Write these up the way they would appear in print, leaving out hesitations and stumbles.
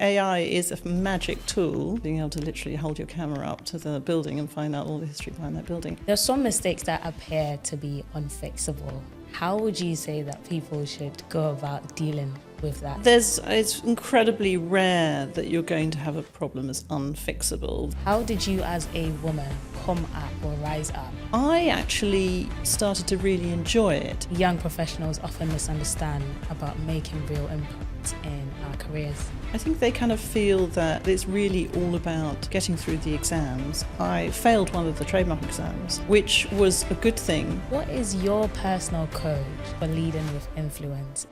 AI is a magic tool, being able to literally hold your camera up to the building and find out all the history behind that building. There's some mistakes that appear to be unfixable. How would you say that people should go about dealing with that? It's incredibly rare that you're going to have a problem as unfixable. How did you as a woman come up or rise up? I actually started to really enjoy it. Young professionals often misunderstand about making real impact in our careers. I think they kind of feel that it's really all about getting through the exams. I failed one of the trademark exams, which was a good thing. What is your personal code for leading with influence?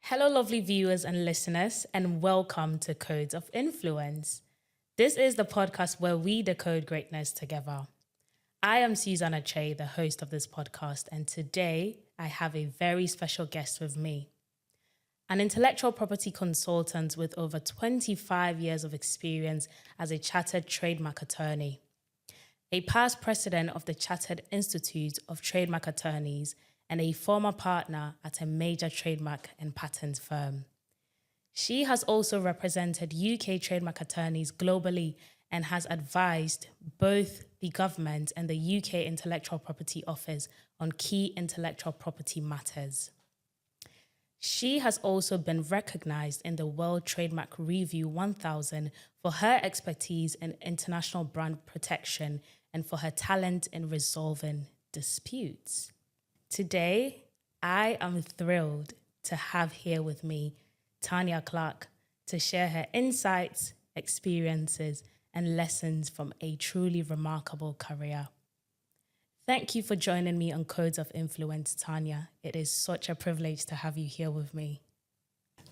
Hello, lovely viewers and listeners, and welcome to Codes of Influence. This is the podcast where we decode greatness together. I am Susana Kyei, the host of this podcast, and today I have a very special guest with me. An intellectual property consultant with over 25 years of experience as a chartered trademark attorney, a past president of the Chartered Institute of Trademark Attorneys, and a former partner at a major trademark and patent firm. She has also represented UK trademark attorneys globally and has advised both the government and the UK Intellectual Property Office on key intellectual property matters. She has also been recognized in the World Trademark Review 1000 for her expertise in international brand protection and for her talent in resolving disputes. Today, I am thrilled to have here with me Tania Clark to share her insights, experiences, and lessons from a truly remarkable career. Thank you for joining me on Codes of Influence, Tania. It is such a privilege to have you here with me.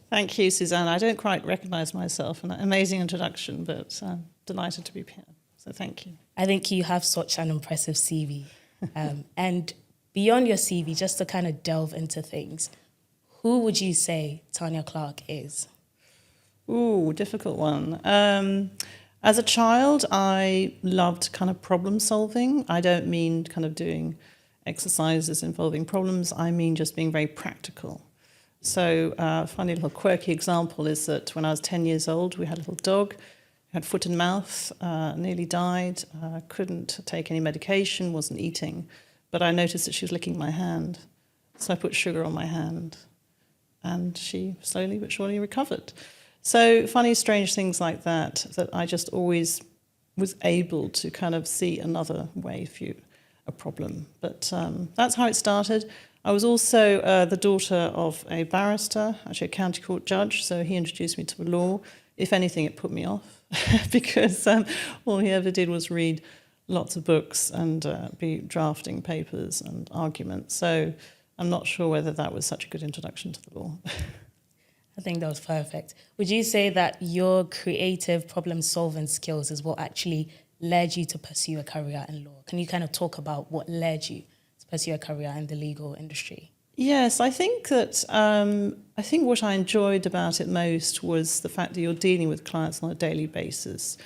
Thank you, Susanna. I don't quite recognise myself in that amazing introduction, but delighted to be here. So thank you. I think you have such an impressive CV. And beyond your CV, just to kind of delve into things, who would you say Tania Clark is? Ooh, difficult one. As a child, I loved kind of problem solving. I don't mean kind of doing exercises involving problems. I mean just being very practical. So a funny little quirky example is that when I was 10 years old, we had a little dog, had foot and mouth, nearly died, couldn't take any medication, wasn't eating. But I noticed that she was licking my hand. So I put sugar on my hand and she slowly but surely recovered. So funny, strange things like that I just always was able to kind of see another way through a problem. But that's how it started. I was also the daughter of a barrister, actually a county court judge, so he introduced me to the law. If anything, it put me off because all he ever did was read lots of books and be drafting papers and arguments. So I'm not sure whether that was such a good introduction to the law. I think that was perfect. Would you say that your creative problem-solving skills is what actually led you to pursue a career in law? Can you kind of talk about what led you to pursue a career in the legal industry? Yes, I think that what I enjoyed about it most was the fact that you're dealing with clients on a daily basis.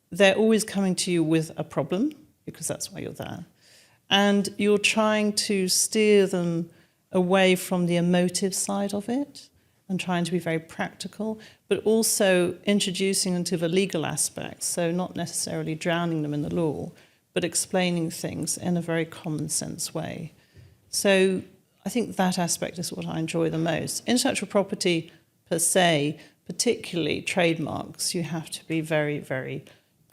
They're always coming to you with a problem, because that's why you're there. And you're trying to steer them away from the emotive side of it and trying to be very practical, but also introducing them to the legal aspects. So not necessarily drowning them in the law, but explaining things in a very common sense way. So I think that aspect is what I enjoy the most. Intellectual property per se, particularly trademarks, you have to be very, very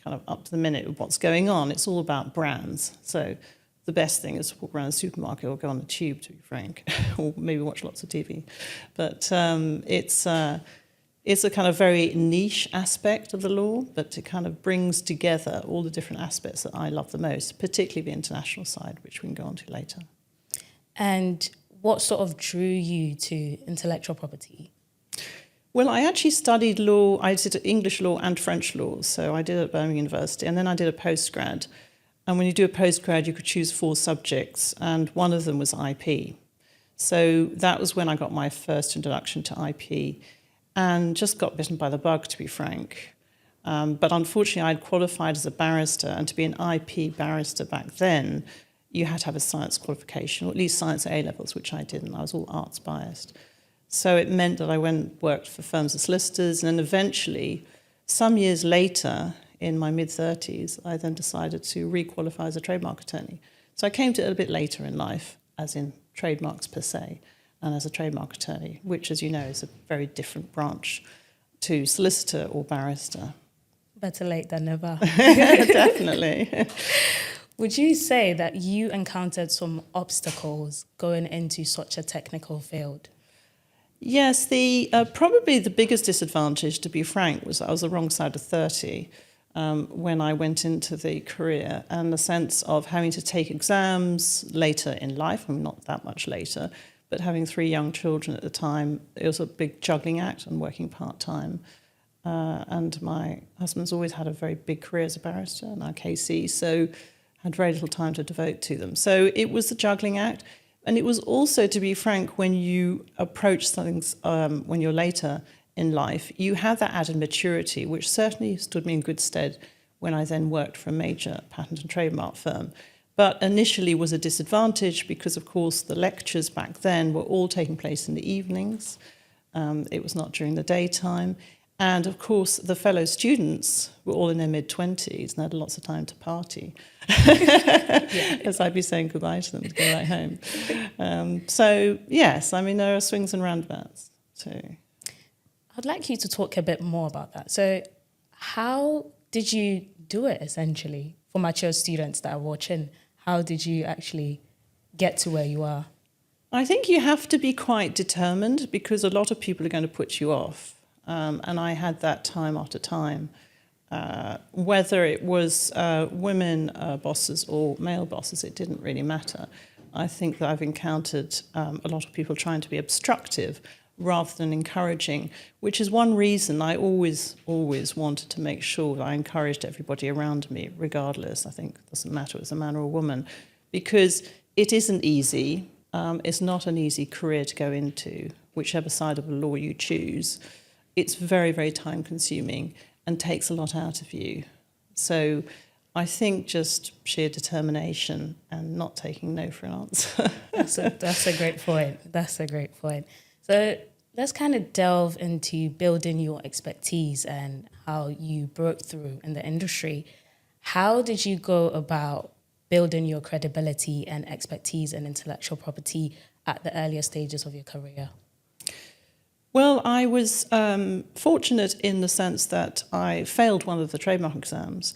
kind of up to the minute with what's going on. It's all about brands. So the best thing is to walk around a supermarket or go on the tube, to be frank, or maybe watch lots of TV. But it's a kind of very niche aspect of the law, but it kind of brings together all the different aspects that I love the most, particularly the international side, which we can go on to later. And what sort of drew you to intellectual property? Well, I actually studied law. I did English law and French law, so I did it at Birmingham University, and then I did a postgrad. And when you do a postgrad, you could choose 4 subjects, and one of them was IP. So that was when I got my first introduction to IP, and just got bitten by the bug, to be frank. But unfortunately, I'd qualified as a barrister, and to be an IP barrister back then, you had to have a science qualification, or at least science at A-levels, which I didn't. I was all arts biased. So it meant that I went and worked for firms of solicitors, and then eventually, some years later, in my mid-30s, I then decided to re-qualify as a trademark attorney. So I came to it a bit later in life, as in trademarks per se, and as a trademark attorney, which, as you know, is a very different branch to solicitor or barrister. Better late than never. Definitely. Would you say that you encountered some obstacles going into such a technical field? Yes, probably the biggest disadvantage, to be frank, was I was the wrong side of 30 when I went into the career, and the sense of having to take exams later in life, I mean, not that much later, but having 3 young children at the time, it was a big juggling act and working part-time. And my husband's always had a very big career as a barrister, now KC, so had very little time to devote to them. So it was a juggling act. And it was also, to be frank, when you approach things when you're later in life, you have that added maturity, which certainly stood me in good stead when I then worked for a major patent and trademark firm. But initially was a disadvantage because, of course, the lectures back then were all taking place in the evenings. It was not during the daytime. And, of course, the fellow students were all in their mid-20s and had lots of time to party, as I'd be saying goodbye to them to go right home. So, yes, I mean, there are swings and roundabouts too. I'd like you to talk a bit more about that. So how did you do it, essentially, for mature students that are watching? How did you actually get to where you are? I think you have to be quite determined because a lot of people are going to put you off. And I had that time after time, whether it was women bosses or male bosses, it didn't really matter. I think that I've encountered a lot of people trying to be obstructive rather than encouraging, which is one reason I always wanted to make sure that I encouraged everybody around me, regardless. I think it doesn't matter if it's a man or a woman, because it isn't easy. It's not an easy career to go into, whichever side of the law you choose. It's very, very time-consuming and takes a lot out of you. So I think just sheer determination and not taking no for an answer. That's a great point. That's a great point. So let's kind of delve into building your expertise and how you broke through in the industry. How did you go about building your credibility and expertise in intellectual property at the earlier stages of your career? Well, I was fortunate in the sense that I failed one of the trademark exams,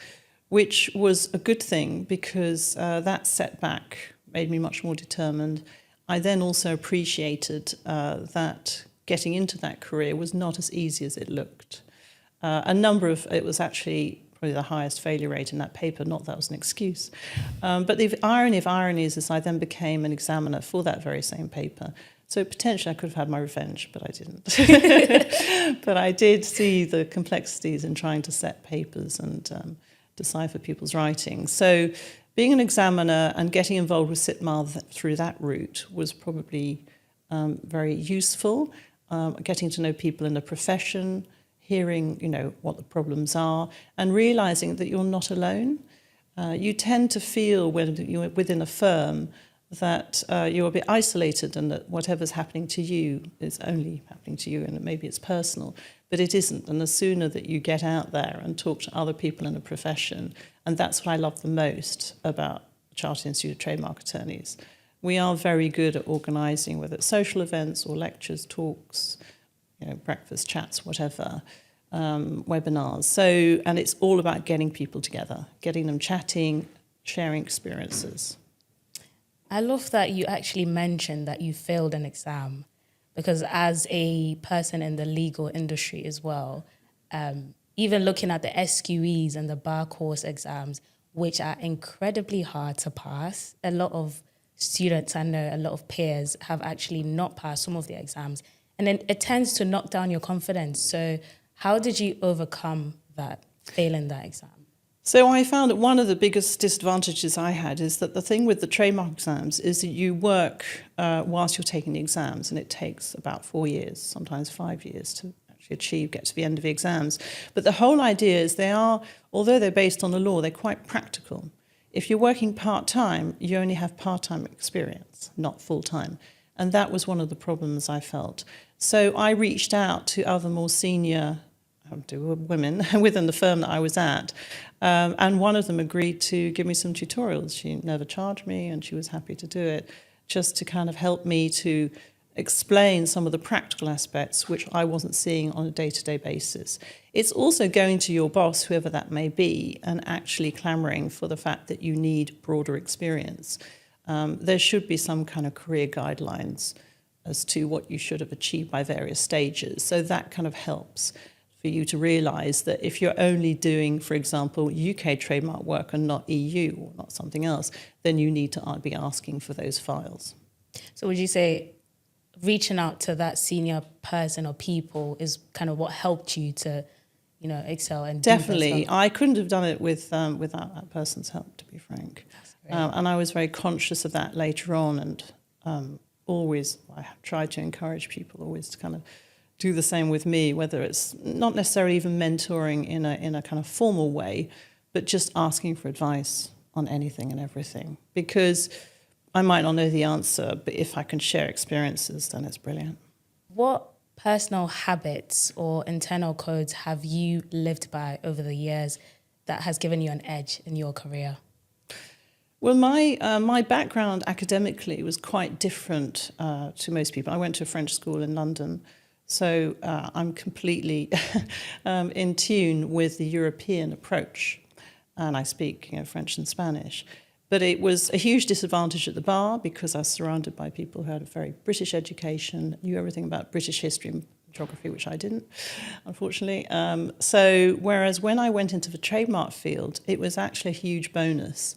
which was a good thing because that setback made me much more determined. I then also appreciated that getting into that career was not as easy as it looked. It was actually probably the highest failure rate in that paper, not that was an excuse. But the irony of ironies is I then became an examiner for that very same paper. So potentially I could have had my revenge, but I didn't. But I did see the complexities in trying to set papers and decipher people's writing. So being an examiner and getting involved with CITMA through that route was probably very useful. Getting to know people in the profession, hearing, what the problems are, and realizing that you're not alone. You tend to feel when you're within a firm that you're a bit isolated and that whatever's happening to you is only happening to you and maybe it's personal, but it isn't. And the sooner that you get out there and talk to other people in the profession, and that's what I love the most about Chartered Institute of Trademark Attorneys. We are very good at organising, whether it's social events or lectures, talks, breakfast, chats, whatever, webinars. So, and it's all about getting people together, getting them chatting, sharing experiences. I love that you actually mentioned that you failed an exam, because as a person in the legal industry as well, even looking at the SQEs and the bar course exams, which are incredibly hard to pass, a lot of students I know, a lot of peers have actually not passed some of the exams, and then it tends to knock down your confidence. So how did you overcome that, failing that exam? So I found that one of the biggest disadvantages I had is that the thing with the trademark exams is that you work whilst you're taking the exams, and it takes about 4 years, sometimes 5 years to actually get to the end of the exams. But the whole idea is although they're based on the law, they're quite practical. if you're working part-time, you only have part-time experience, not full-time. And that was one of the problems I felt. So I reached out to other more senior women within the firm that I was at, and one of them agreed to give me some tutorials. She never charged me, and she was happy to do it, just to kind of help me to explain some of the practical aspects which I wasn't seeing on a day-to-day basis. It's also going to your boss, whoever that may be, and actually clamoring for the fact that you need broader experience. There should be some kind of career guidelines as to what you should have achieved by various stages. So that kind of helps for you to realise that if you're only doing, for example, UK trademark work and not EU or not something else, then you need to be asking for those files. So would you say reaching out to that senior person or people is kind of what helped you to, excel and definitely. I couldn't have done it without that person's help, to be frank. And I was very conscious of that later on, and always I tried to encourage people always to kind of do the same with me, whether it's not necessarily even mentoring in a kind of formal way, but just asking for advice on anything and everything, because I might not know the answer, but if I can share experiences, then it's brilliant. What personal habits or internal codes have you lived by over the years that has given you an edge in your career? Well, my background academically was quite different to most people. I went to a French school in London, so I'm completely in tune with the European approach, and I speak French and Spanish. But it was a huge disadvantage at the bar because I was surrounded by people who had a very British education, knew everything about British history and geography, which I didn't, unfortunately. So whereas when I went into the trademark field, it was actually a huge bonus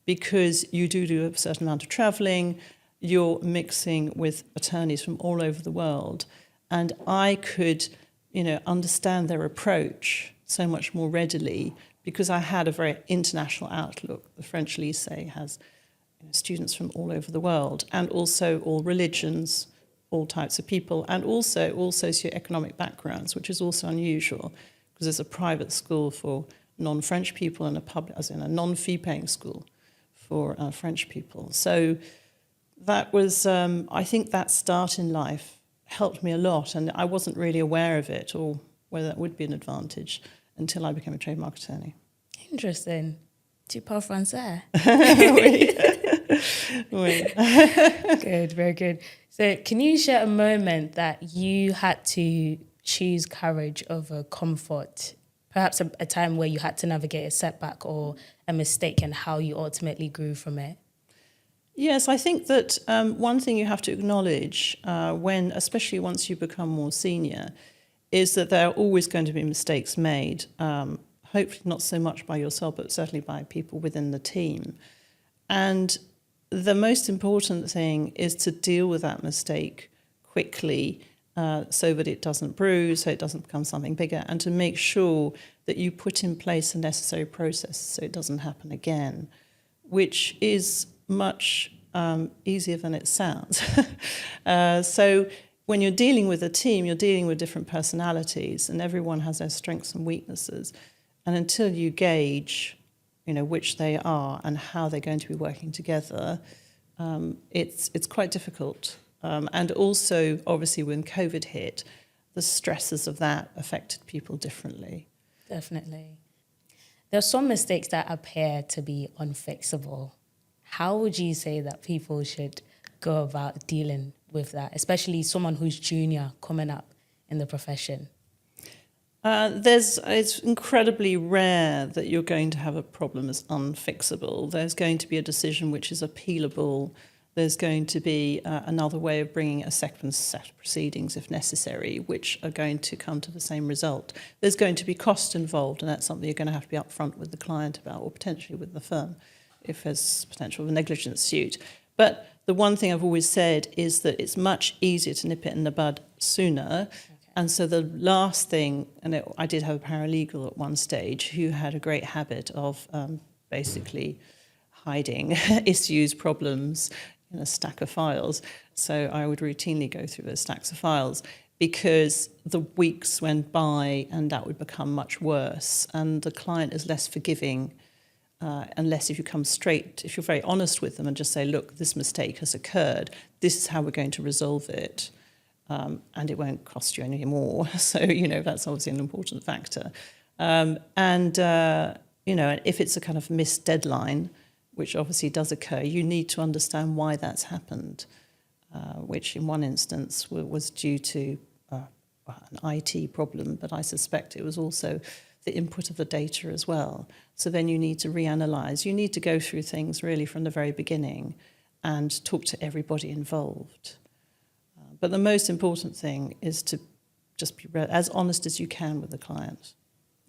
because you do a certain amount of travelling, you're mixing with attorneys from all over the world, and I could, understand their approach so much more readily because I had a very international outlook. The French lycée has students from all over the world, and also all religions, all types of people, and also all socioeconomic backgrounds, which is also unusual because there's a private school for non-French people and a non-fee-paying school for French people. So that was, I think that start in life helped me a lot, and I wasn't really aware of it or whether that would be an advantage until I became a trademark attorney. Interesting. Tu parles français? Oui. Good, very good. So can you share a moment that you had to choose courage over comfort? Perhaps a time where you had to navigate a setback or a mistake and how you ultimately grew from it? Yes, I think that one thing you have to acknowledge especially once you become more senior, is that there are always going to be mistakes made, hopefully not so much by yourself, but certainly by people within the team. And the most important thing is to deal with that mistake quickly so that it doesn't bruise, so it doesn't become something bigger, and to make sure that you put in place the necessary process so it doesn't happen again, which is much easier than it sounds. So when you're dealing with a team, you're dealing with different personalities, and everyone has their strengths and weaknesses. And until you gauge, which they are and how they're going to be working together, it's quite difficult. And also, obviously, when COVID hit, the stresses of that affected people differently. Definitely. There are some mistakes that appear to be unfixable. How would you say that people should go about dealing with that, especially someone who's junior coming up in the profession? It's incredibly rare that you're going to have a problem as unfixable. There's going to be a decision which is appealable. There's going to be another way of bringing a second set of proceedings if necessary, which are going to come to the same result. There's going to be cost involved, and that's something you're going to have to be upfront with the client about, or potentially with the firm, if there's potential of a negligence suit. But the one thing I've always said is that it's much easier to nip it in the bud sooner. And so the last thing, I did have a paralegal at one stage who had a great habit of basically hiding issues, problems in a stack of files. So I would routinely go through those stacks of files because the weeks went by and that would become much worse. And the client is less forgiving unless if you're very honest with them and just say, look, this mistake has occurred, this is how we're going to resolve it, and it won't cost you any more. So, that's obviously an important factor. If it's a kind of missed deadline, which obviously does occur, you need to understand why that's happened, which in one instance was due to an IT problem, but I suspect it was also the input of the data as well. So then you need to reanalyze. You need to go through things really from the very beginning and talk to everybody involved. But the most important thing is to just be as honest as you can with the client.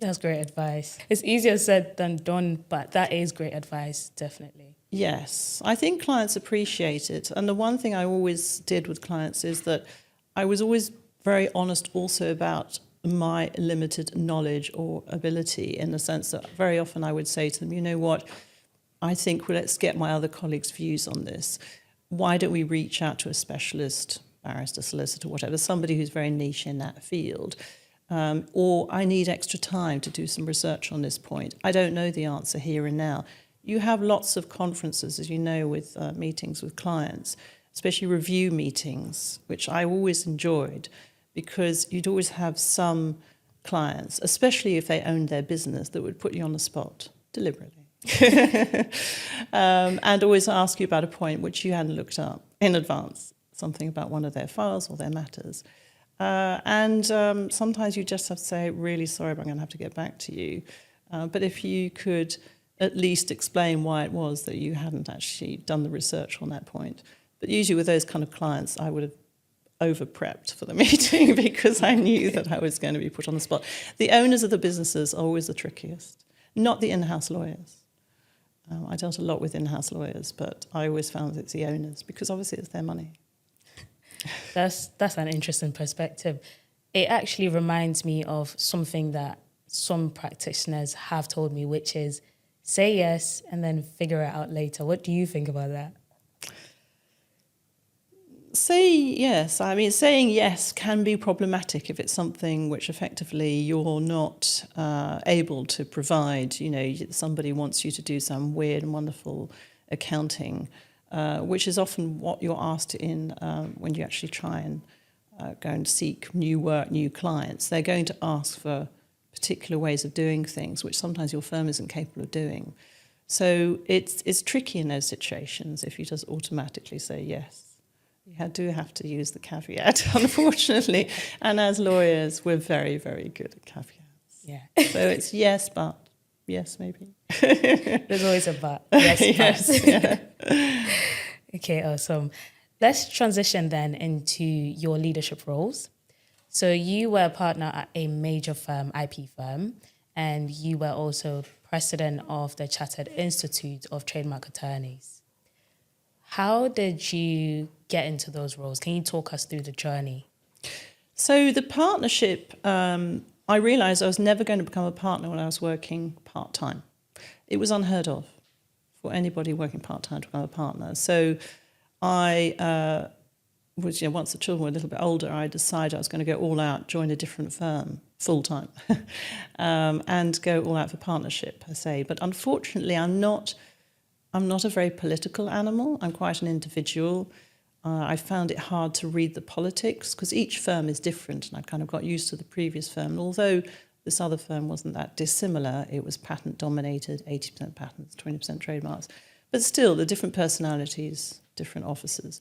That's great advice. It's easier said than done, but that is great advice, definitely. Yes, I think clients appreciate it. And the one thing I always did with clients is that I was always very honest also about my limited knowledge or ability, in the sense that very often I would say to them, you know what, I think let's get my other colleagues' views on this. Why don't we reach out to a specialist, barrister, solicitor, whatever, somebody who's very niche in that field? Or I need extra time to do some research on this point. I don't know the answer here and now. You have lots of conferences, as you know, with meetings with clients, especially review meetings, which I always enjoyed, because you'd always have some clients, especially if they owned their business, that would put you on the spot deliberately. And always ask you about a point which you hadn't looked up in advance, something about one of their files or their matters. And sometimes you just have to say, really sorry, but I'm going to have to get back to you. But if you could at least explain why it was that you hadn't actually done the research on that point. But usually with those kind of clients, I would have over-prepped for the meeting because I knew that I was going to be put on the spot. The owners of the businesses are always the trickiest, not the in-house lawyers. I dealt a lot with in-house lawyers, but I always found it's the owners, because obviously it's their money. That's an interesting perspective. It actually reminds me of something that some practitioners have told me, which is say yes and then figure it out later. What do you think about that? Say yes. I mean, saying yes can be problematic if it's something which effectively you're not able to provide. Somebody wants you to do some weird and wonderful accounting, which is often what you're asked in when you actually try and go and seek new work, new clients. They're going to ask for particular ways of doing things, which sometimes your firm isn't capable of doing. So it's tricky in those situations if you just automatically say yes. You do have to use the caveat, unfortunately. And as lawyers, we're very, very good at caveats. Yeah. So it's yes, but yes, maybe. There's always a but. Yes, yes. Yeah. Okay, awesome. Let's transition then into your leadership roles. So you were a partner at a major firm, IP firm, and you were also president of the Chartered Institute of Trademark Attorneys. How did you get into those roles? Can you talk us through the journey? So the partnership, I realised I was never going to become a partner when I was working part-time. It was unheard of for anybody working part-time to become a partner. So I was, once the children were a little bit older, I decided I was going to go all out, join a different firm full-time, and go all out for partnership, per se. But unfortunately, I'm not a very political animal. I'm quite an individual. I found it hard to read the politics because each firm is different, and I kind of got used to the previous firm. And although this other firm wasn't that dissimilar, it was patent-dominated, 80% patents, 20% trademarks. But still, the different personalities, different officers.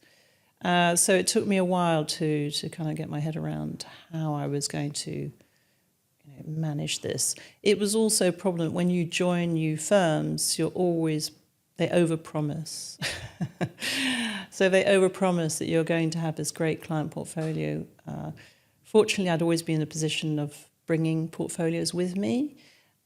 So it took me a while to kind of get my head around how I was going to manage this. It was also a problem when you join new firms, they overpromise. So they overpromise that you're going to have this great client portfolio. Fortunately, I'd always been in a position of bringing portfolios with me.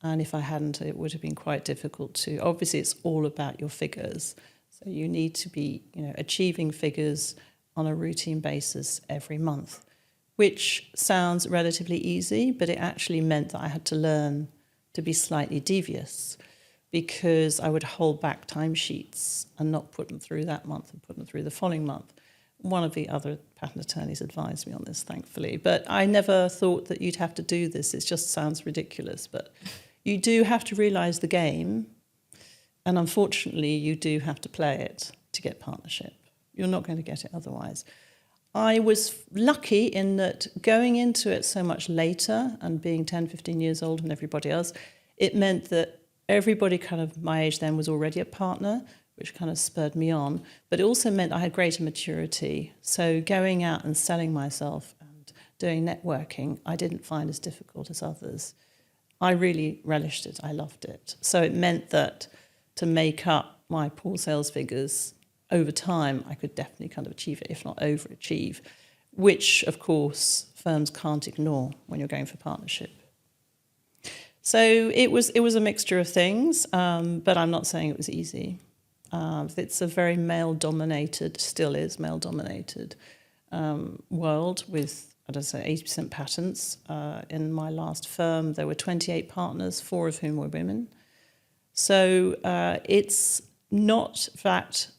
And if I hadn't, it would have been quite difficult to. Obviously, it's all about your figures. So you need to be achieving figures on a routine basis every month, which sounds relatively easy, but it actually meant that I had to learn to be slightly devious, because I would hold back timesheets and not put them through that month and put them through the following month. One of the other patent attorneys advised me on this, thankfully. But I never thought that you'd have to do this. It just sounds ridiculous. But you do have to realise the game. And unfortunately, you do have to play it to get partnership. You're not going to get it otherwise. I was lucky in that going into it so much later and being 10, 15 years older than everybody else, it meant that everybody kind of my age then was already a partner, which kind of spurred me on. But it also meant I had greater maturity. So going out and selling myself and doing networking, I didn't find as difficult as others. I really relished it. I loved it. So it meant that to make up my poor sales figures over time, I could definitely kind of achieve it, if not overachieve, which, of course, firms can't ignore when you're going for partnership. So it was a mixture of things, but I'm not saying it was easy. It's a very male-dominated, still is male-dominated world with, as I say, 80% patents. In my last firm, there were 28 partners, 4 of whom were women. So it's not that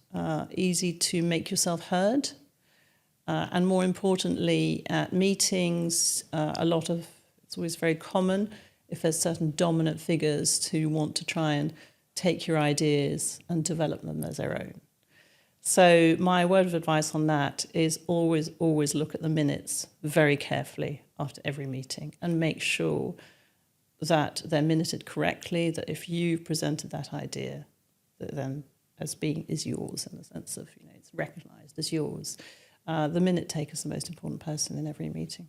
easy to make yourself heard. And more importantly, at meetings, it's always very common if there's certain dominant figures to want to try and take your ideas and develop them as their own. So my word of advice on that is always look at the minutes very carefully after every meeting and make sure that they're minuted correctly, that if you've presented that idea, that then as being is yours in the sense of, it's recognised as yours. The minute taker is the most important person in every meeting.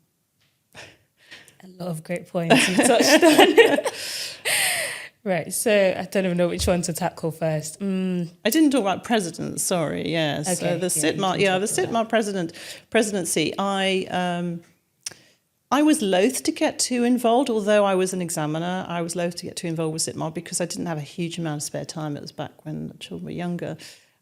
A lot of great points you touched on. Right, so I don't even know which one to tackle first. I didn't talk about presidents, sorry, yes. Okay, The CITMA presidency. I was loath to get too involved, although I was an examiner. I was loath to get too involved with CITMA because I didn't have a huge amount of spare time. It was back when the children were younger.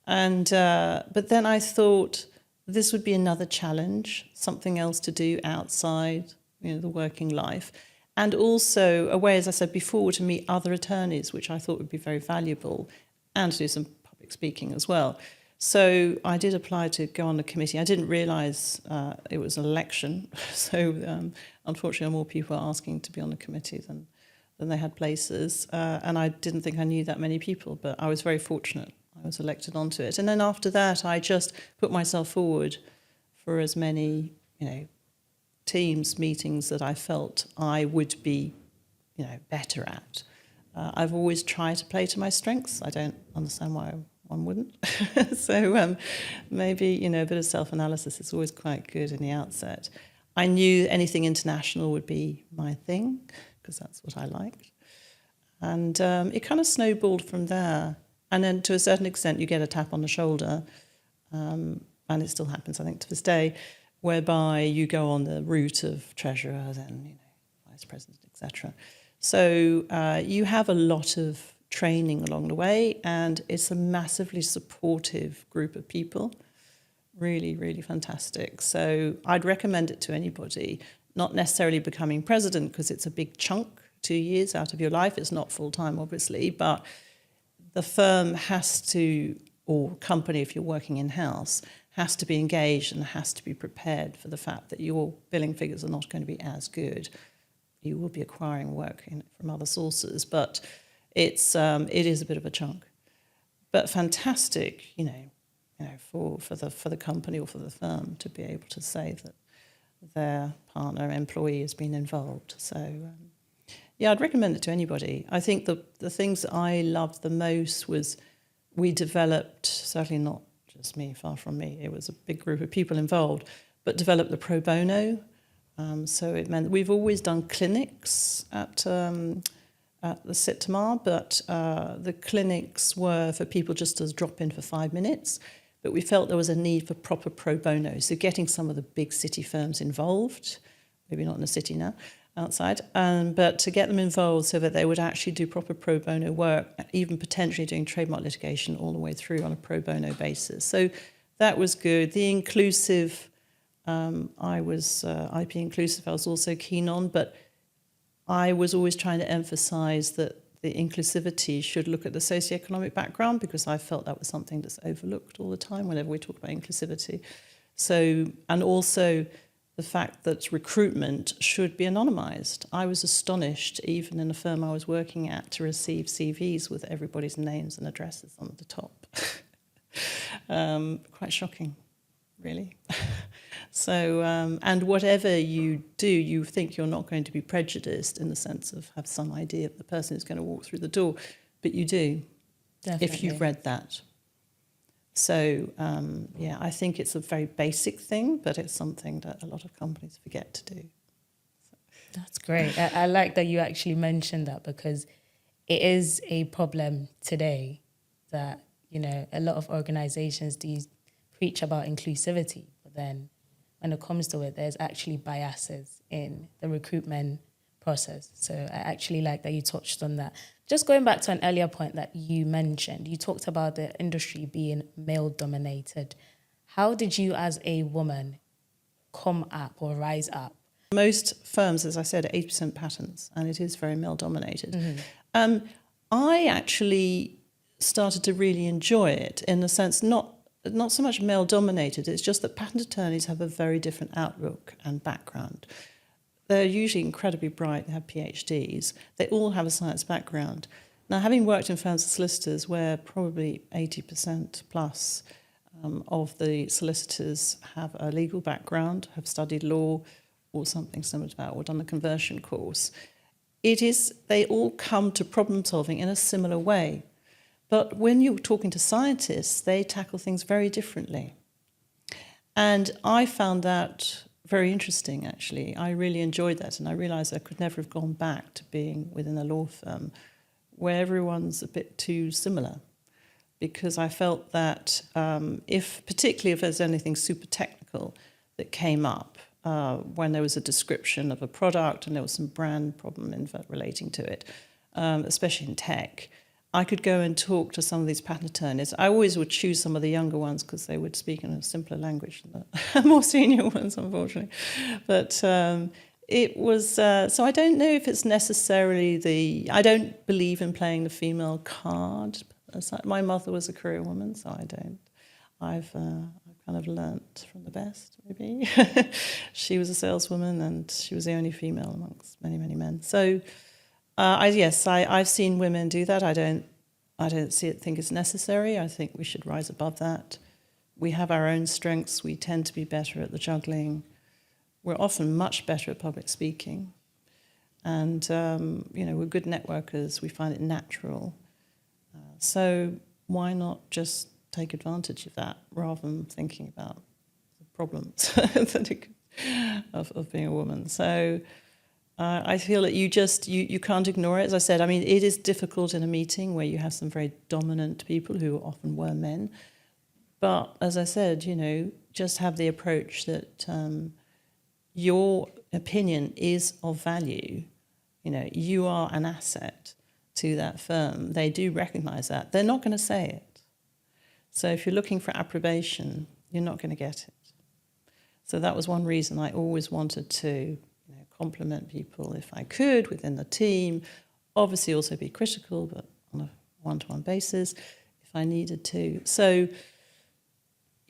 But then I thought this would be another challenge, something else to do outside the working life. And also a way, as I said before, to meet other attorneys, which I thought would be very valuable, and to do some public speaking as well. So I did apply to go on the committee. I didn't realise it was an election. So unfortunately, more people are asking to be on the committee than they had places. And I didn't think I knew that many people, but I was very fortunate. I was elected onto it. And then after that, I just put myself forward for as many, teams meetings that I felt I would be, better at. I've always tried to play to my strengths. I don't understand why one wouldn't. So maybe, a bit of self-analysis is always quite good in the outset. I knew anything international would be my thing, because that's what I liked. And it kind of snowballed from there. And then to a certain extent, you get a tap on the shoulder, and it still happens, I think, to this day, whereby you go on the route of treasurer, then, vice president, etc. So you have a lot of training along the way, and it's a massively supportive group of people. Really, really fantastic. So I'd recommend it to anybody, not necessarily becoming president, because it's a big chunk, 2 years out of your life. It's not full-time, obviously, but the firm has to, or company, if you're working in-house, has to be engaged and has to be prepared for the fact that your billing figures are not going to be as good. You will be acquiring work from other sources, but it is a bit of a chunk. But fantastic, for the company or for the firm to be able to say that their partner employee has been involved. So I'd recommend it to anybody. I think the things that I loved the most was we developed, certainly not just me, far from me, it was a big group of people involved, but developed the pro bono. So it meant we've always done clinics at the CITMA, but the clinics were for people just to drop in for 5 minutes. But we felt there was a need for proper pro bono. So getting some of the big city firms involved, maybe not in the city now, outside, but to get them involved so that they would actually do proper pro bono work, even potentially doing trademark litigation all the way through on a pro bono basis. So that was good. The inclusive, I was IP inclusive, I was also keen on, but I was always trying to emphasise that the inclusivity should look at the socioeconomic background, because I felt that was something that's overlooked all the time whenever we talk about inclusivity. So, and also the fact that recruitment should be anonymized. I was astonished, even in a firm I was working at, to receive CVs with everybody's names and addresses on the top. Quite shocking, really. So, and whatever you do, you think you're not going to be prejudiced in the sense of have some idea of the person who's going to walk through the door, but you do. Definitely. If you've read that. So, yeah, I think it's a very basic thing, but it's something that a lot of companies forget to do. So. That's great. I like that you actually mentioned that, because it is a problem today that, you know, a lot of organizations do preach about inclusivity, but then when it comes to it, there's actually biases in the recruitment process. So I actually like that you touched on that. Just going back to an earlier point that you mentioned, you talked about the industry being male-dominated. How did you, as a woman, come up or rise up? Most firms, as I said, are 80% patents, and it is very male-dominated. I actually started to really enjoy it in the sense, not so much male-dominated, it's just that patent attorneys have a very different outlook and background. They're usually incredibly bright, they have PhDs, they all have a science background. Now, having worked in firms of solicitors where probably 80% plus of the solicitors have a legal background, have studied law or something similar to that, or done a conversion course, they all come to problem solving in a similar way. But when you're talking to scientists, they tackle things very differently. And I found that very interesting, actually. I really enjoyed that, and I realised I could never have gone back to being within a law firm where everyone's a bit too similar, because I felt that particularly if there's anything super technical that came up, when there was a description of a product and there was some brand problem relating to it, especially in tech, I could go and talk to some of these patent attorneys. I always would choose some of the younger ones because they would speak in a simpler language than the more senior ones, unfortunately. But it was, so I don't know if it's necessarily I don't believe in playing the female card. My mother was a career woman, so I don't. I've kind of learnt from the best, maybe. She was a saleswoman and she was the only female amongst many, many men. So I've seen women do that. I don't think it's necessary. I think we should rise above that. We have our own strengths. We tend to be better at the juggling. We're often much better at public speaking. And, we're good networkers. We find it natural. So why not just take advantage of that rather than thinking about the problems of being a woman? So I feel that you can't ignore it. As I said, I mean, it is difficult in a meeting where you have some very dominant people who often were men. But as I said, just have the approach that your opinion is of value. You are an asset to that firm. They do recognize that. They're not going to say it. So if you're looking for approbation, you're not going to get it. So that was one reason I always wanted to compliment people if I could within the team. Obviously also be critical, but on a one-to-one basis if I needed to. So,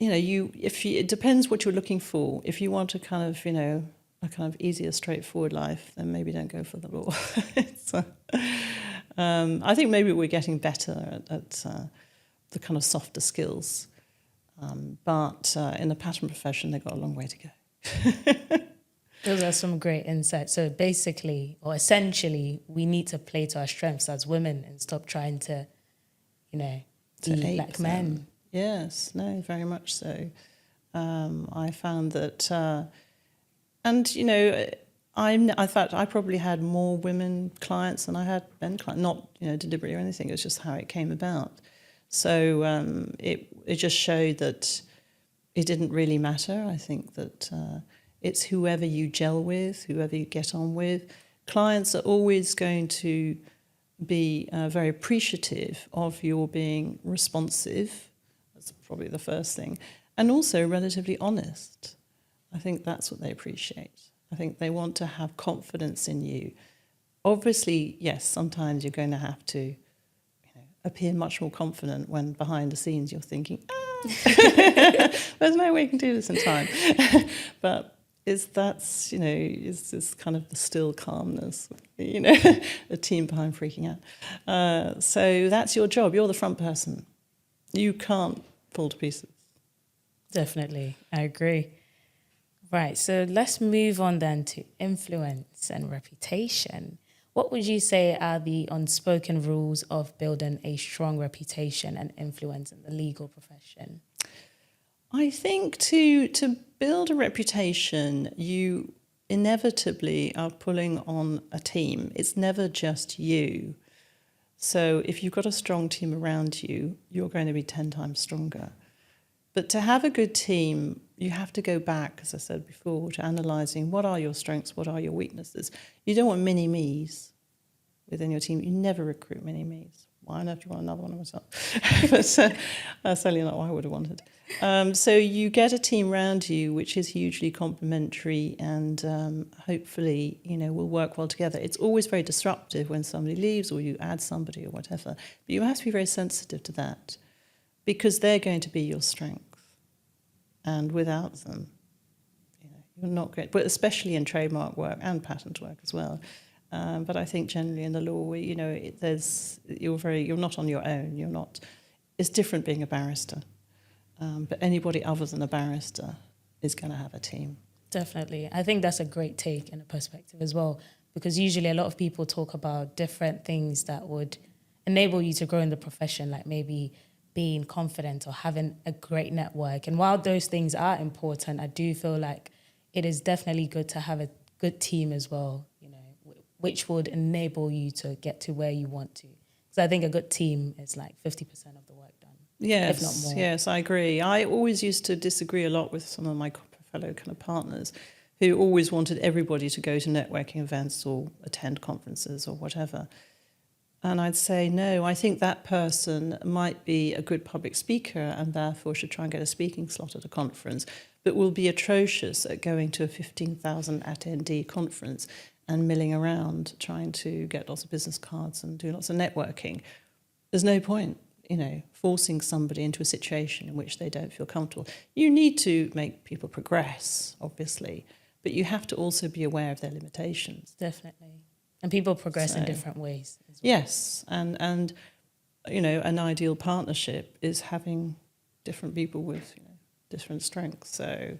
it depends what you're looking for. If you want a kind of easier, straightforward life, then maybe don't go for the law. I think maybe we're getting better at the kind of softer skills. But in the patent profession, they've got a long way to go. Those are some great insights. So basically, or essentially, we need to play to our strengths as women and stop trying to, be like men. Yes, no, very much so. I found that, I thought I probably had more women clients than I had men clients, not deliberately or anything. It was just how it came about. So it just showed that it didn't really matter. I think that it's whoever you gel with, whoever you get on with. Clients are always going to be very appreciative of your being responsive. That's probably the first thing. And also relatively honest. I think that's what they appreciate. I think they want to have confidence in you. Obviously, yes, sometimes you're going to have to appear much more confident when behind the scenes you're thinking, there's no way you can do this in time. But is this kind of the still calmness, the team behind freaking out. So that's your job. You're the front person. You can't fall to pieces. Definitely, I agree. Right, so let's move on then to influence and reputation. What would you say are the unspoken rules of building a strong reputation and influence in the legal profession? I think to build a reputation, you inevitably are pulling on a team. It's never just you. So if you've got a strong team around you, you're going to be 10 times stronger. But to have a good team, you have to go back, as I said before, to analysing what are your strengths, what are your weaknesses. You don't want mini-me's within your team. You never recruit mini-me's. Why on earth do you want another one of myself? But that's certainly not what I would have wanted. So you get a team around you which is hugely complementary and hopefully, will work well together. It's always very disruptive when somebody leaves or you add somebody or whatever. But you have to be very sensitive to that because they're going to be your strength. And without them, you're not going. But especially in trademark work and patent work as well. But I think generally in the law, you're not on your own. You're not. It's different being a barrister. But anybody other than a barrister is going to have a team. Definitely. I think that's a great take and a perspective as well, because usually a lot of people talk about different things that would enable you to grow in the profession, like maybe being confident or having a great network. And while those things are important, I do feel like it is definitely good to have a good team as well, which would enable you to get to where you want to. Because I think a good team is like 50% of the work done. Yes, if not more. Yes, I agree. I always used to disagree a lot with some of my fellow kind of partners who always wanted everybody to go to networking events or attend conferences or whatever. And I'd say, no, I think that person might be a good public speaker and therefore should try and get a speaking slot at a conference, but will be atrocious at going to a 15,000 attendee conference and milling around trying to get lots of business cards and do lots of networking. There's no point, forcing somebody into a situation in which they don't feel comfortable. You need to make people progress, obviously, but you have to also be aware of their limitations. Definitely. And people progress in different ways as well. Yes, and an ideal partnership is having different people with different strengths. So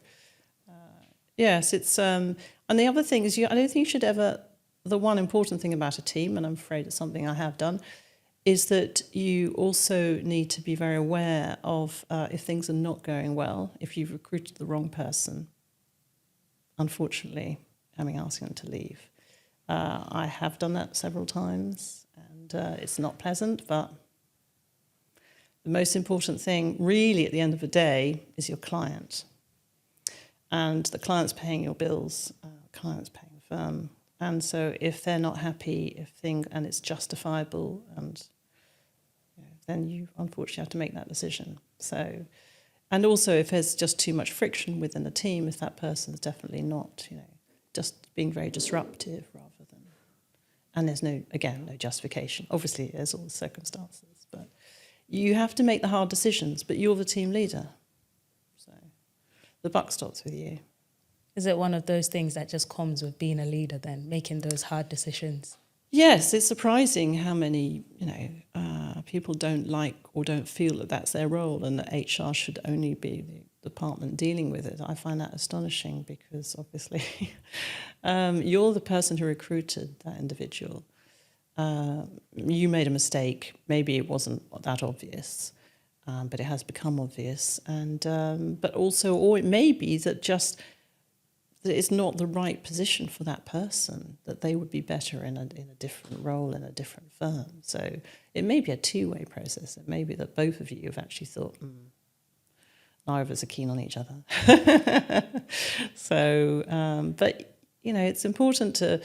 yes, it's and the other thing is I don't think you should ever. The one important thing about a team, and I'm afraid it's something I have done, is that you also need to be very aware of if things are not going well. If you've recruited the wrong person, unfortunately, asking them to leave. I have done that several times, and it's not pleasant, but the most important thing really at the end of the day is your client. And the client's paying your bills, the client's paying the firm. And so if they're not happy, and it's justifiable, and then you unfortunately have to make that decision. So, and also if there's just too much friction within the team, if that person's definitely not, just being very disruptive rather than, and there's no justification. Obviously, there's all the circumstances, but you have to make the hard decisions, but you're the team leader. So the buck stops with you. Is it one of those things that just comes with being a leader then, making those hard decisions? Yes, it's surprising how many, people don't like or don't feel that that's their role and that HR should only be the department dealing with it. I find that astonishing because obviously you're the person who recruited that individual. You made a mistake. Maybe it wasn't that obvious, but it has become obvious. And but also, or it may be that just that it's not the right position for that person, that they would be better in a different role in a different firm. So it may be a two-way process. It may be that both of you have actually thought, neither of us are keen on each other. So, but, it's important to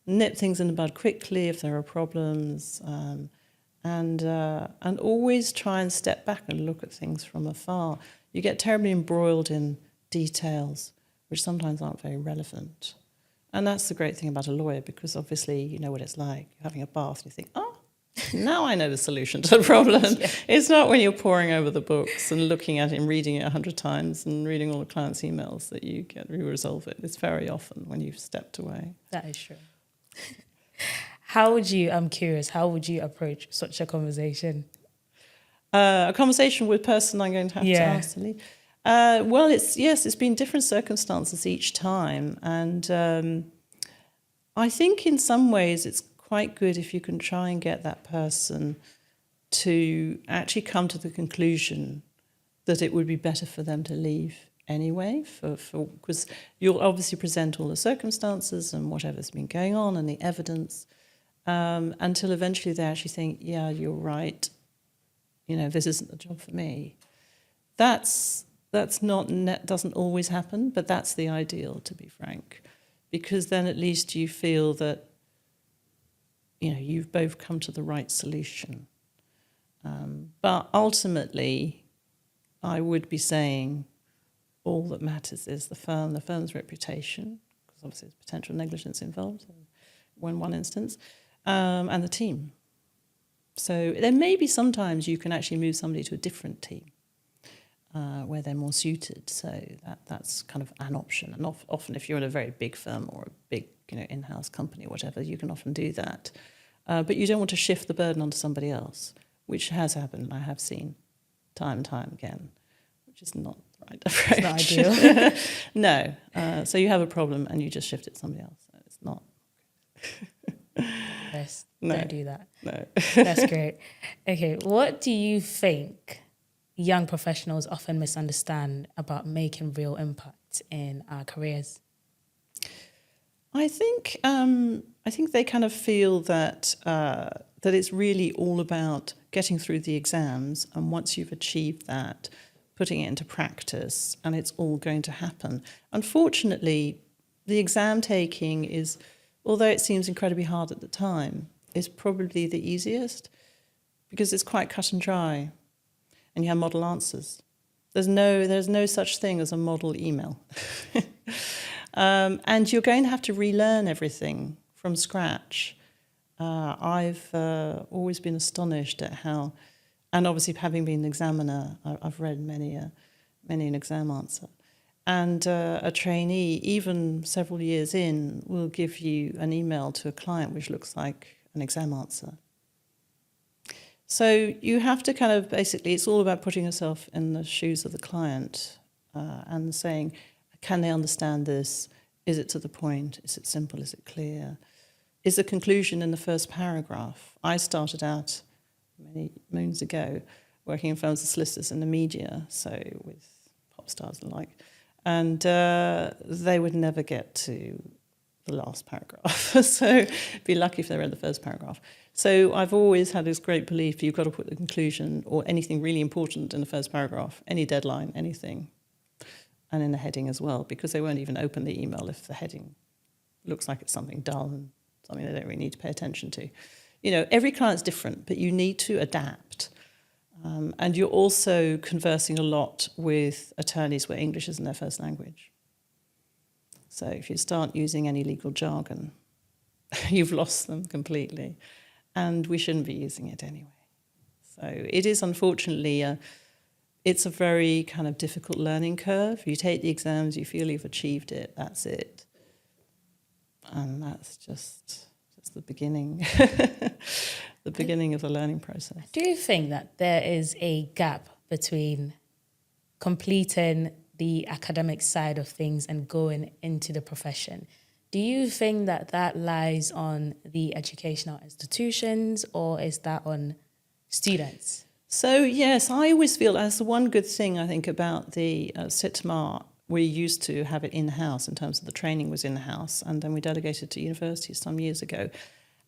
nip things in the bud quickly if there are problems, and always try and step back and look at things from afar. You get terribly embroiled in details which sometimes aren't very relevant. And that's the great thing about a lawyer, because obviously you know what it's like. You're having a bath and you think, now I know the solution to the problem. Yeah. It's not when you're poring over the books and looking at it and reading it 100 times and reading all the clients' emails that you resolve it. It's very often when you've stepped away. That is true. I'm curious, how would you approach such a conversation? A conversation with person I'm going to have to ask to leave. Well, it's been different circumstances each time. And I think in some ways it's quite good if you can try and get that person to actually come to the conclusion that it would be better for them to leave anyway, because you'll obviously present all the circumstances and whatever's been going on and the evidence, until eventually they actually think, yeah, you're right, this isn't the job for me. Doesn't always happen, but that's the ideal, to be frank, because then at least you feel that you've both come to the right solution. But ultimately, I would be saying all that matters is the firm's reputation, because obviously there's potential negligence involved in one instance, and the team. So there may be sometimes you can actually move somebody to a different team where they're more suited. So that's kind of an option. And often if you're in a very big firm or a big in-house company or whatever, you can often do that. But you don't want to shift the burden onto somebody else, which has happened. I have seen time and time again, which is not the right approach. It's not ideal. No. So you have a problem and you just shift it to somebody else. So it's not. Yes, No. don't do that. No. That's great. Okay, what do you think young professionals often misunderstand about making real impact in our careers? I think they kind of feel that it's really all about getting through the exams, and once you've achieved that, putting it into practice, and it's all going to happen. Unfortunately, the exam taking is, although it seems incredibly hard at the time, is probably the easiest because it's quite cut and dry, and you have model answers. There's no such thing as a model email. And you're going to have to relearn everything from scratch. I've always been astonished at how, and obviously having been an examiner, I've read many an exam answer. And a trainee, even several years in, will give you an email to a client which looks like an exam answer. So you have to kind of basically, it's all about putting yourself in the shoes of the client and saying, can they understand this? Is it to the point? Is it simple? Is it clear? Is the conclusion in the first paragraph? I started out many moons ago working in firms of solicitors in the media, so with pop stars and the like, and they would never get to the last paragraph. So be lucky if they read the first paragraph. So I've always had this great belief you've got to put the conclusion or anything really important in the first paragraph, any deadline, anything, and in the heading as well, because they won't even open the email if the heading looks like it's something dull and something they don't really need to pay attention to. Every client's different, but you need to adapt. And you're also conversing a lot with attorneys where English isn't their first language. So if you start using any legal jargon, you've lost them completely. And we shouldn't be using it anyway. So it is unfortunately it's a very kind of difficult learning curve. You take the exams, you feel you've achieved it, that's it. And that's just the beginning, the beginning of the learning process. Do you think that there is a gap between completing the academic side of things and going into the profession? Do you think that lies on the educational institutions, or is that on students? So, yes, I always feel that's the one good thing, I think, about the CITMA. We used to have it in-house in terms of the training was in-house, and then we delegated to universities some years ago.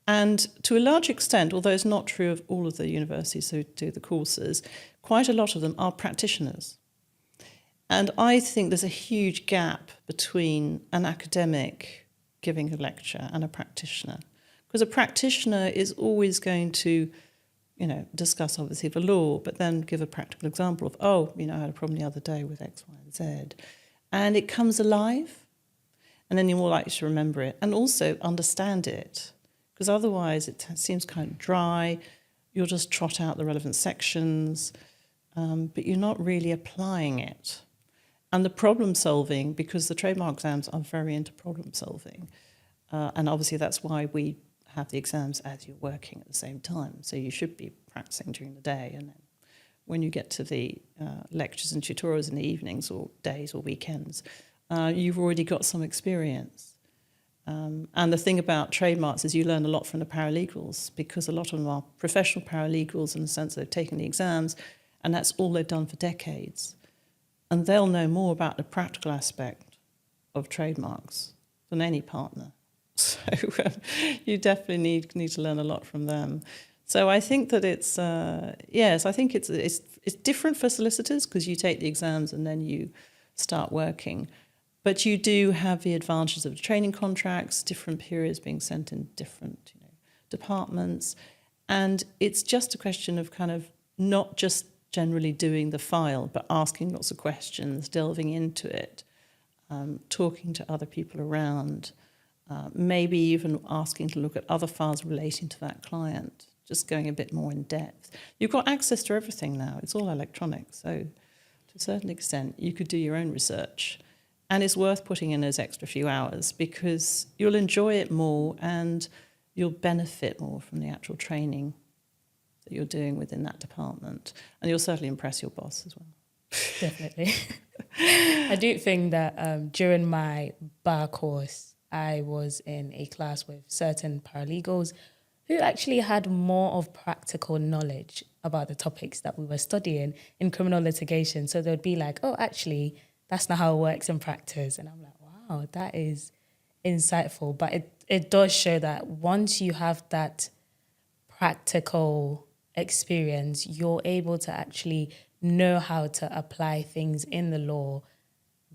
And to a large extent, although it's not true of all of the universities who do the courses, quite a lot of them are practitioners. And I think there's a huge gap between an academic giving a lecture and a practitioner. Because a practitioner is always going to discuss obviously the law, but then give a practical example of, I had a problem the other day with X, Y, and Z. And it comes alive, and then you're more likely to remember it and also understand it. because otherwise it seems kind of dry. You'll just trot out the relevant sections, but you're not really applying it. And the problem solving, because the trademark exams are very into problem solving, and obviously that's why we have the exams as you're working at the same time. So you should be practicing during the day, and then when you get to the lectures and tutorials in the evenings or days or weekends, you've already got some experience. And the thing about trademarks is you learn a lot from the paralegals, because a lot of them are professional paralegals in the sense they've taken the exams, and that's all they've done for decades. And they'll know more about the practical aspect of trademarks than any partner. So you definitely need to learn a lot from them. So I think that it's, yes, I think it's different for solicitors because you take the exams and then you start working. But you do have the advantages of the training contracts, different periods being sent in different departments. And it's just a question of kind of not just generally doing the file, but asking lots of questions, delving into it, talking to other people around, maybe even asking to look at other files relating to that client, just going a bit more in depth. You've got access to everything now. It's all electronic. So to a certain extent, you could do your own research. And it's worth putting in those extra few hours because you'll enjoy it more and you'll benefit more from the actual training that you're doing within that department. And you'll certainly impress your boss as well. Definitely. I do think that during my bar course, I was in a class with certain paralegals who actually had more of practical knowledge about the topics that we were studying in criminal litigation. So they'd be like, oh, actually, that's not how it works in practice. And I'm like, wow, that is insightful. But it does show that once you have that practical experience, you're able to actually know how to apply things in the law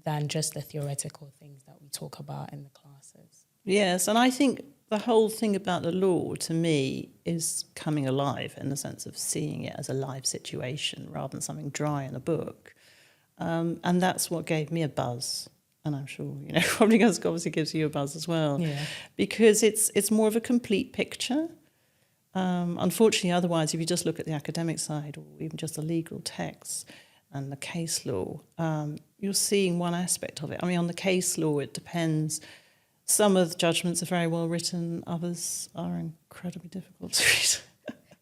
than just the theoretical things that we talk about in the classes. Yes, and I think the whole thing about the law, to me, is coming alive in the sense of seeing it as a live situation rather than something dry in a book. And that's what gave me a buzz. And I'm sure, probably obviously gives you a buzz as well. Yeah. Because it's more of a complete picture. Unfortunately, otherwise, if you just look at the academic side or even just the legal texts and the case law, you're seeing one aspect of it. I mean, on the case law, it depends. Some of the judgments are very well written, others are incredibly difficult to read.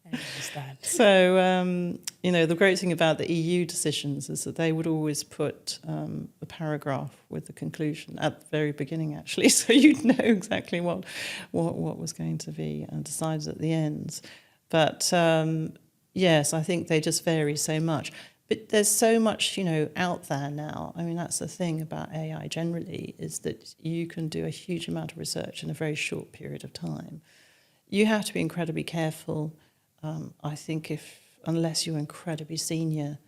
I understand. So, the great thing about the EU decisions is that they would always put the paragraph with the conclusion at the very beginning, actually, so you'd know exactly what was going to be decided at the end. But, yes, I think they just vary so much. But there's so much, out there now. I mean, that's the thing about AI generally, is that you can do a huge amount of research in a very short period of time. You have to be incredibly careful. I think unless you're incredibly senior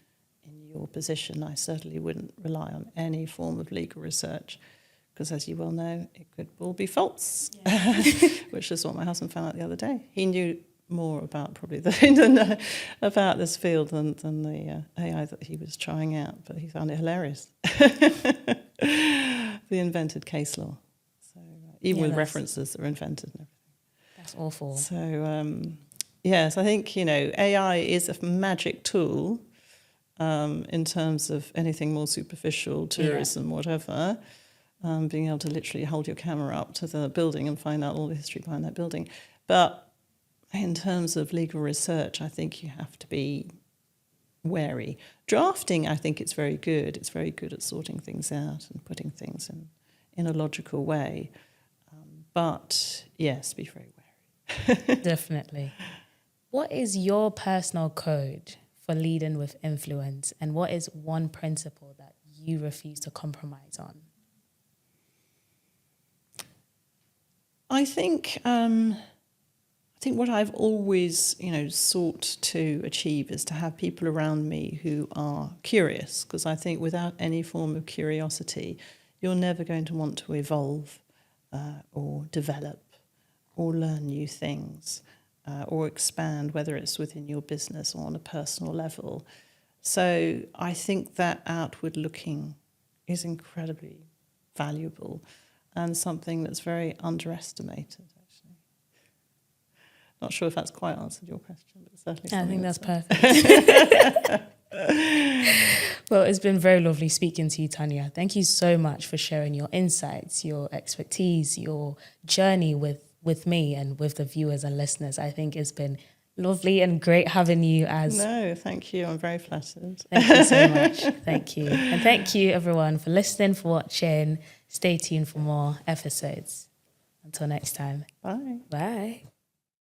in your position, I certainly wouldn't rely on any form of legal research because, as you well know, it could all be false, yeah. Which is what my husband found out the other day. He knew more about probably about this field than the AI that he was trying out, but he found it hilarious. The invented case law. So even with references that are invented and everything. That's awful. So... yes, I think, AI is a magic tool in terms of anything more superficial, tourism, whatever, being able to literally hold your camera up to the building and find out all the history behind that building. But in terms of legal research, I think you have to be wary. Drafting, I think it's very good. It's very good at sorting things out and putting things in a logical way. But, yes, be very wary. Definitely. What is your personal code for leading with influence, and what is one principle that you refuse to compromise on? I think what I've always, sought to achieve is to have people around me who are curious, because I think without any form of curiosity, you're never going to want to evolve or develop or learn new things. Or expand, whether it's within your business or on a personal level. So I think that outward looking is incredibly valuable and something that's very underestimated, actually. Not sure if that's quite answered your question, but certainly I think that's perfect. Well, it's been very lovely speaking to you, Tania. Thank you so much for sharing your insights, your expertise, your journey with me and with the viewers and listeners. I think it's been lovely and great having you as... No, thank you. I'm very flattered. Thank you so much. Thank you. And thank you, everyone, for listening, for watching. Stay tuned for more episodes. Until next time. Bye. Bye.